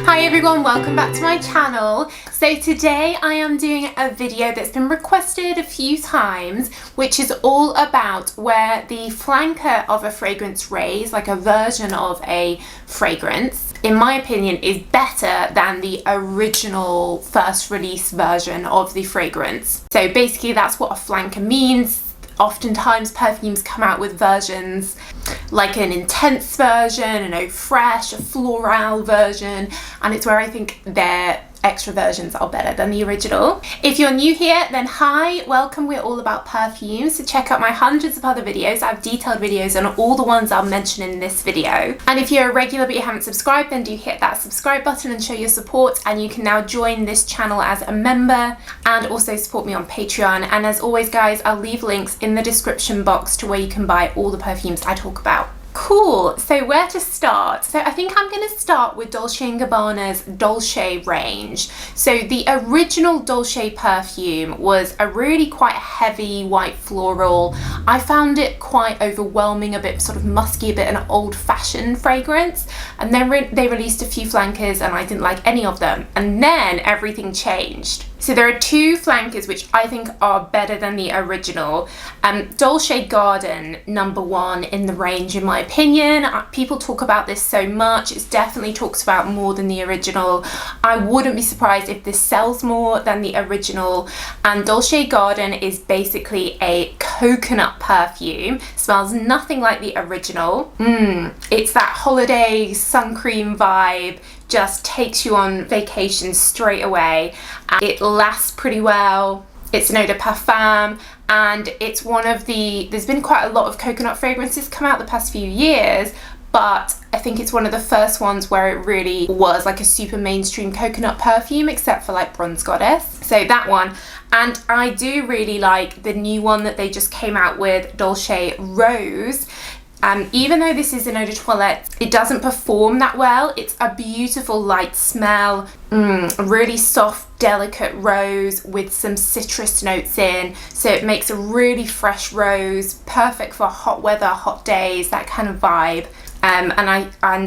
Hi everyone, welcome back to my channel. So today I am doing a video that's been requested a few times, which is all about where the flanker of a fragrance raise, like a version of a fragrance, in my opinion is better than the original first release version of the fragrance. So basically that's what a flanker means. Oftentimes perfumes come out with versions like an intense version, an eau fraiche, a floral version, and it's where I think their extra versions are better than the original. If you're new here, then hi, welcome. We're all about perfumes, so check out my hundreds of other videos. I have detailed videos on all the ones I'll mention in this video. And if you're a regular but you haven't subscribed, then do hit that subscribe button and show your support, and you can now join this channel as a member and also support me on Patreon. And as always guys, I'll leave links in the description box to where you can buy all the perfumes I talk about. Cool, so where to start? So I think I'm going to start with Dolce & Gabbana's Dolce range. So the original Dolce perfume was a really quite heavy white floral. I found it quite overwhelming, a bit sort of musky, a bit an old-fashioned fragrance. And then they released a few flankers and I didn't like any of them. And then everything changed. So there are two flankers which I think are better than the original. Dolce Garden, #1 in the range in my opinion. People talk about this so much, it definitely talks about more than the original. I wouldn't be surprised if this sells more than the original. And Dolce Garden is basically a coconut perfume, smells nothing like the original. It's that holiday sun cream vibe, just takes you on vacation straight away. It lasts pretty well. It's an eau de parfum, and it's one of the, there's been quite a lot of coconut fragrances come out the past few years, but I think it's one of the first ones where it really was like a super mainstream coconut perfume, except for like Bronze Goddess. So that one. And I do really like the new one that they just came out with, Dolce Rose. Even though this is an eau de toilette, it doesn't perform that well. It's a beautiful light smell, really soft, delicate rose with some citrus notes in. So it makes a really fresh rose, perfect for hot weather, hot days, that kind of vibe. And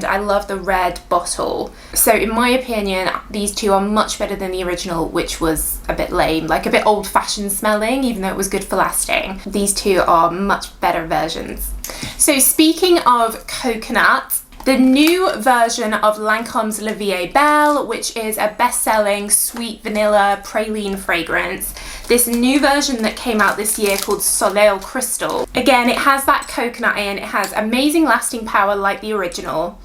I love the red bottle. So in my opinion, these two are much better than the original, which was a bit lame, like a bit old-fashioned smelling, even though it was good for lasting. These two are much better versions. So speaking of coconut, the new version of Lancôme's La Vie est Belle, which is a best-selling sweet vanilla praline fragrance. This new version that came out this year called Soleil Cristal. Again, it has that coconut in, it has amazing lasting power like the original.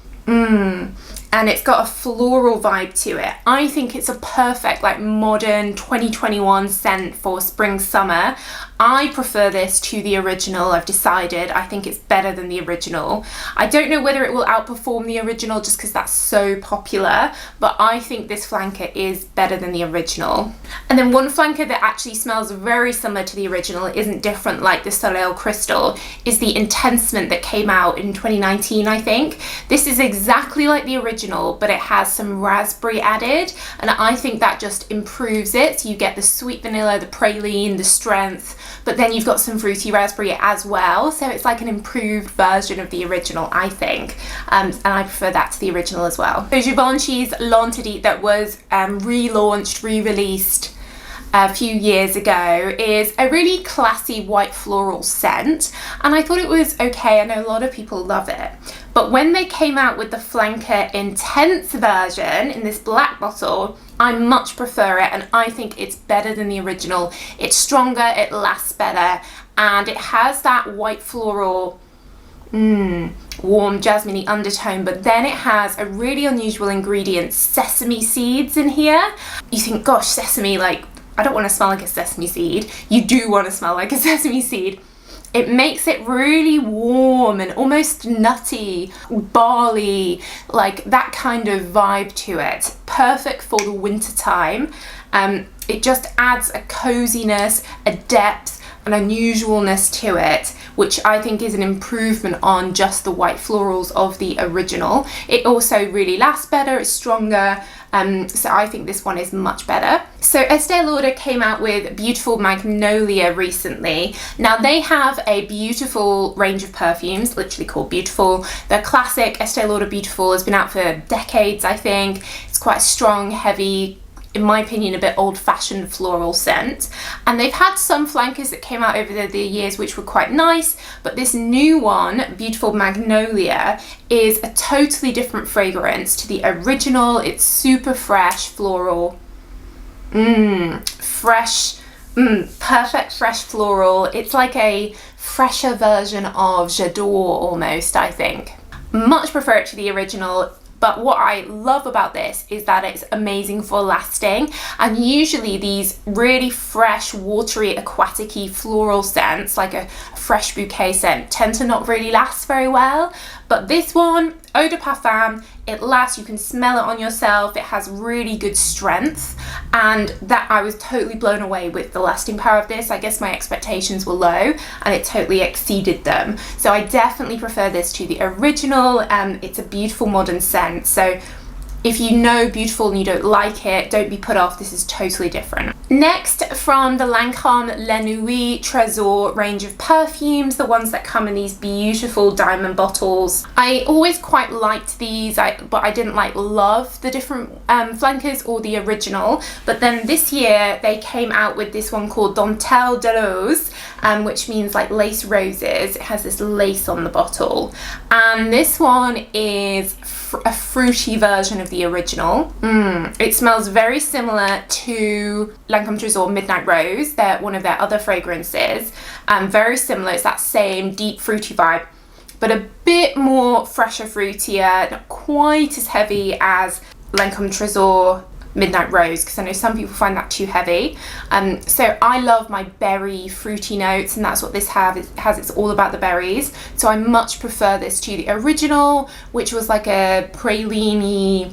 And it's got a floral vibe to it. I think it's a perfect like modern 2021 scent for spring summer. I prefer this to the original, I've decided. I think it's better than the original. I don't know whether it will outperform the original just because that's so popular, but I think this flanker is better than the original. And then one flanker that actually smells very similar to the original, isn't different like the Soleil Cristal, is the Intensement that came out in 2019, I think. This is exactly like the original, but it has some raspberry added, and I think that just improves it. So you get the sweet vanilla, the praline, the strength, but then you've got some fruity raspberry as well. So it's like an improved version of the original, I think. And I prefer that to the original as well. So Givenchy's L'Interdit that was relaunched, re-released a few years ago is a really classy white floral scent, and I thought it was okay. I know a lot of people love it, but when they came out with the flanker intense version in this black bottle, I much prefer it, and I think it's better than the original. It's stronger, it lasts better, and it has that white floral warm jasmine-y undertone, but then it has a really unusual ingredient, sesame seeds in here. You think, gosh, sesame, like, I don't want to smell like a sesame seed. You do want to smell like a sesame seed. It makes it really warm and almost nutty, barley, like that kind of vibe to it. Perfect for the winter time. It just adds a coziness, a depth, an unusualness to it, which I think is an improvement on just the white florals of the original. It also really lasts better, it's stronger, so I think this one is much better. So Estée Lauder came out with Beautiful Magnolia recently. Now they have a beautiful range of perfumes, literally called Beautiful. The classic Estée Lauder Beautiful has been out for decades, I think. It's quite a strong, heavy, in my opinion, a bit old-fashioned floral scent. And they've had some flankers that came out over the years which were quite nice, but this new one, Beautiful Magnolia, is a totally different fragrance to the original. It's super fresh, floral, fresh, perfect fresh floral. It's like a fresher version of J'adore almost, I think. Much prefer it to the original. But what I love about this is that it's amazing for lasting, and usually these really fresh, watery, aquatic-y floral scents, like a fresh bouquet scent, tend to not really last very well. But this one, Eau de Parfum, it lasts, you can smell it on yourself, it has really good strength, and that I was totally blown away with the lasting power of this. I guess my expectations were low and it totally exceeded them. So I definitely prefer this to the original. It's a beautiful modern scent, so if you know Beautiful and you don't like it, don't be put off, this is totally different. Next, from the Lancôme Nuit Tresor range of perfumes, the ones that come in these beautiful diamond bottles. I always quite liked these, but I didn't love the different flankers or the original. But then this year they came out with this one called Dentelle de Rose, which means like lace roses. It has this lace on the bottle. And this one is a fruity version of the original. It smells very similar to Lancôme Tresor Midnight Rose. They're one of their other fragrances. Very similar, it's that same deep fruity vibe, but a bit more fresher, fruitier, not quite as heavy as Lancôme Tresor Midnight Rose, because I know some people find that too heavy. So I love my berry fruity notes, and that's what this has. It's all about the berries. So I much prefer this to the original, which was like a praline-y,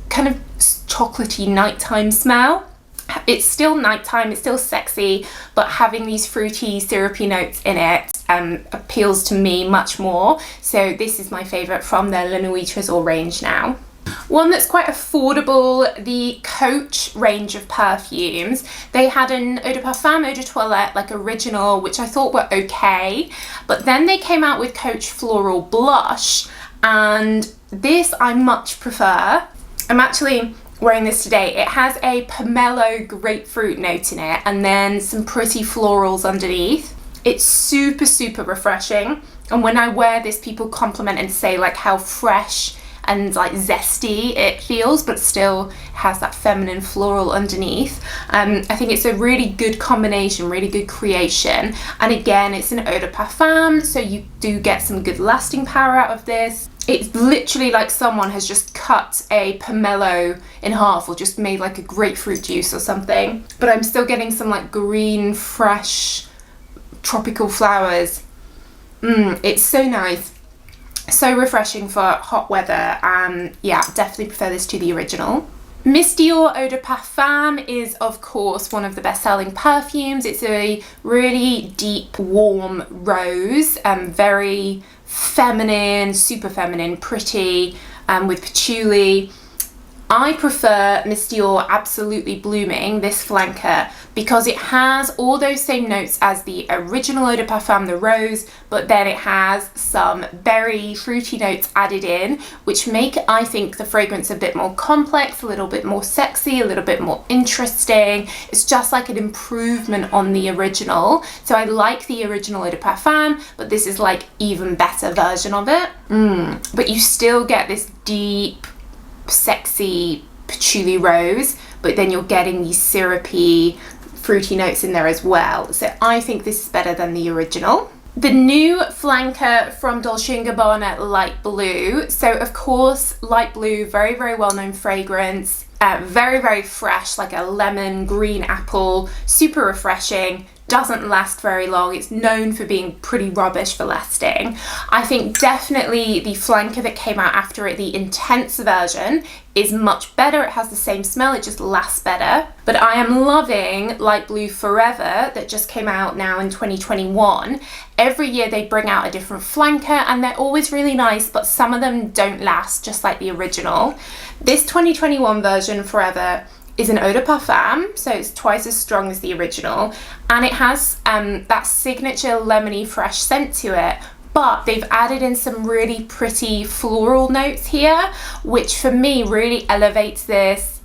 kind of chocolatey nighttime smell. It's still nighttime, it's still sexy, but having these fruity, syrupy notes in it appeals to me much more. So this is my favourite from the La Nuit Tresor range now. One that's quite affordable, the Coach range of perfumes. They had an Eau de Parfum, Eau de Toilette, like original, which I thought were okay, but then they came out with Coach Floral Blush, and this I much prefer. I'm actually wearing this today. It has a pomelo grapefruit note in it, and then some pretty florals underneath. It's super, super refreshing, and when I wear this, people compliment and say like how fresh and like zesty it feels, but still has that feminine floral underneath. I think it's a really good combination, really good creation. And again, it's an Eau de Parfum, so you do get some good lasting power out of this. It's literally like someone has just cut a pomelo in half or just made like a grapefruit juice or something. But I'm still getting some like green, fresh, tropical flowers. It's so nice. So refreshing for hot weather. Yeah, definitely prefer this to the original. Miss Dior Eau de Parfum is of course one of the best-selling perfumes. It's a really deep, warm rose, very feminine, super feminine, pretty, with patchouli. I prefer Miss Dior Absolutely Blooming, this flanker, because it has all those same notes as the original Eau de Parfum, the rose, but then it has some berry fruity notes added in, which make, I think, the fragrance a bit more complex, a little bit more sexy, a little bit more interesting. It's just like an improvement on the original. So I like the original Eau de Parfum, but this is like even better version of it. But you still get this deep, sexy patchouli rose, but then you're getting these syrupy, fruity notes in there as well. So I think this is better than the original. The new flanker from Dolce Gabbana, Light Blue. So of course, Light Blue, very, very well-known fragrance. Very, very fresh, like a lemon, green apple, super refreshing. doesn't last very long. It's known for being pretty rubbish for lasting. I think definitely the flanker that came out after it, the intense version, is much better. It has the same smell, it just lasts better. But I am loving Light Blue Forever that just came out now in 2021. Every year they bring out a different flanker and they're always really nice, but some of them don't last, just like the original. This 2021 version, Forever, is an eau de parfum, so it's twice as strong as the original, and it has that signature lemony fresh scent to it, but they've added in some really pretty floral notes here, which for me really elevates this,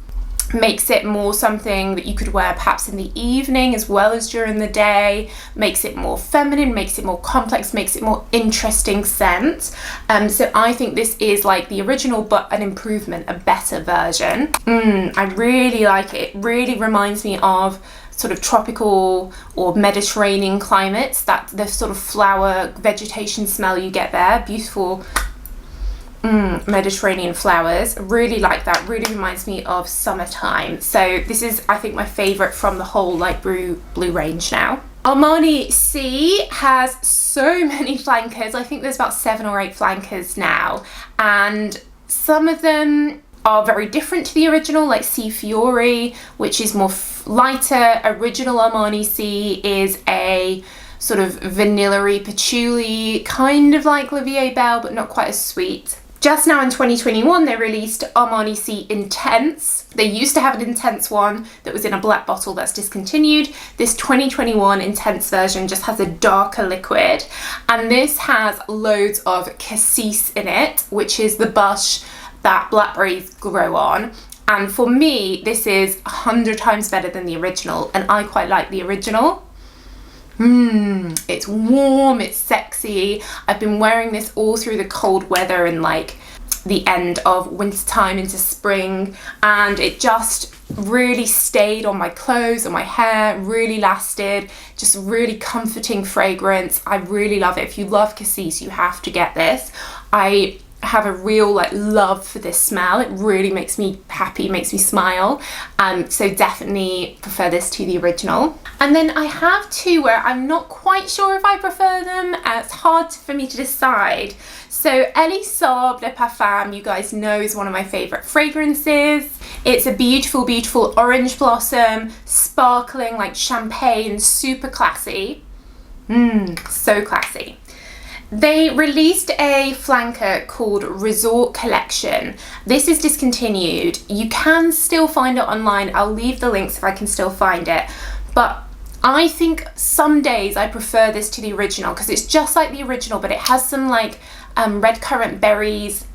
makes it more something that you could wear perhaps in the evening as well as during the day, makes it more feminine, makes it more complex, makes it more interesting scent. So I think this is like the original but an improvement, a better version. I really like it. It really reminds me of sort of tropical or Mediterranean climates, that the sort of flower vegetation smell you get there, beautiful Mediterranean flowers. Really like that. Really reminds me of summertime. So this is, I think, my favorite from the whole light blue range now. Armani C has so many flankers. I think there's about 7 or 8 flankers now, and some of them are very different to the original, like C Fiori, which is more lighter. Original Armani C is a sort of vanilla-y patchouli, kind of like La Vie Belle, but not quite as sweet. Just now in 2021, they released Armani C Intense. They used to have an Intense one that was in a black bottle that's discontinued. This 2021 Intense version just has a darker liquid, and this has loads of cassis in it, which is the bush that blackberries grow on. And for me, this is 100 times better than the original, and I quite like the original. It's warm, it's sexy. I've been wearing this all through the cold weather and like the end of winter time into spring, and it just really stayed on my clothes, on my hair, really lasted, just really comforting fragrance. I really love it. If you love cassis, you have to get this. I have a real like love for this smell. It really makes me happy, makes me smile, so definitely prefer this to the original. And then I have two where I'm not quite sure if I prefer them. It's hard for me to decide. So Saab de Parfum, you guys know, is one of my favorite fragrances. It's a beautiful, beautiful orange blossom, sparkling like champagne, super classy. So classy. They released a flanker called Resort Collection. This is discontinued. You can still find it online. I'll leave the links if I can still find it. But I think some days I prefer this to the original because it's just like the original, but it has some like red currant berries,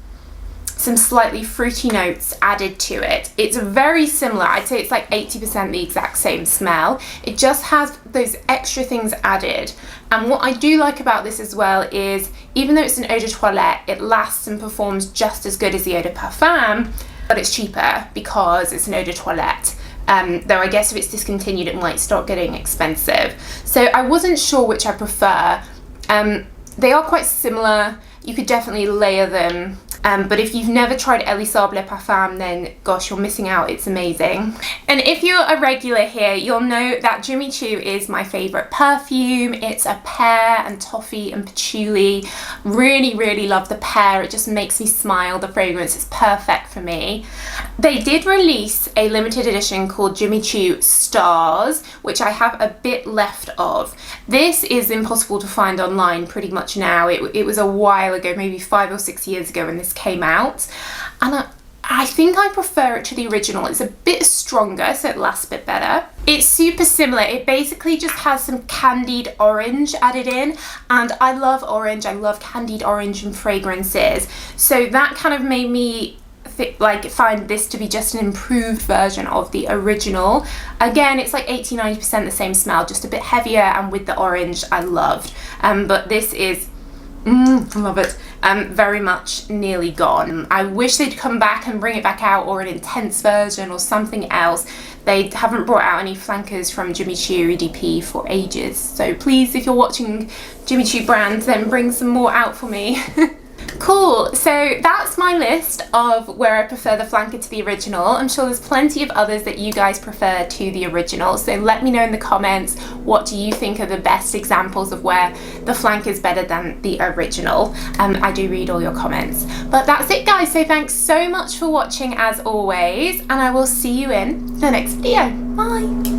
some slightly fruity notes added to it. It's very similar. I'd say it's like 80% the exact same smell. It just has those extra things added. And what I do like about this as well is, even though it's an eau de toilette, it lasts and performs just as good as the eau de parfum, but it's cheaper because it's an eau de toilette. Though I guess if it's discontinued, it might start getting expensive. So I wasn't sure which I prefer. They are quite similar. You could definitely layer them. But if you've never tried Saab de Parfum, then gosh, you're missing out. It's amazing. And if you're a regular here, you'll know that Jimmy Choo is my favorite perfume. It's a pear and toffee and patchouli. Really, really love the pear. It just makes me smile. The fragrance is perfect for me. They did release a limited edition called Jimmy Choo Stars, which I have a bit left of. This is impossible to find online pretty much now. It was a while ago, maybe 5 or 6 years ago when this came out, and I think I prefer it to the original. It's a bit stronger, so it lasts a bit better. It's super similar. It basically just has some candied orange added in, and I love orange. I love candied orange in fragrances, so that kind of made me find this to be just an improved version of the original. Again, it's like 80-90% the same smell, just a bit heavier, and with the orange I loved. But this is love it. Very much nearly gone. I wish they'd come back and bring it back out, or an intense version or something else. They haven't brought out any flankers from Jimmy Choo EDP for ages. So please, if you're watching Jimmy Choo brand, then bring some more out for me. Cool, so that's my list of where I prefer the flanker to the original. I'm sure there's plenty of others that you guys prefer to the original, so let me know in the comments what do you think are the best examples of where the flanker is better than the original. I do read all your comments. But that's it guys, so thanks so much for watching as always, and I will see you in the next video. Bye!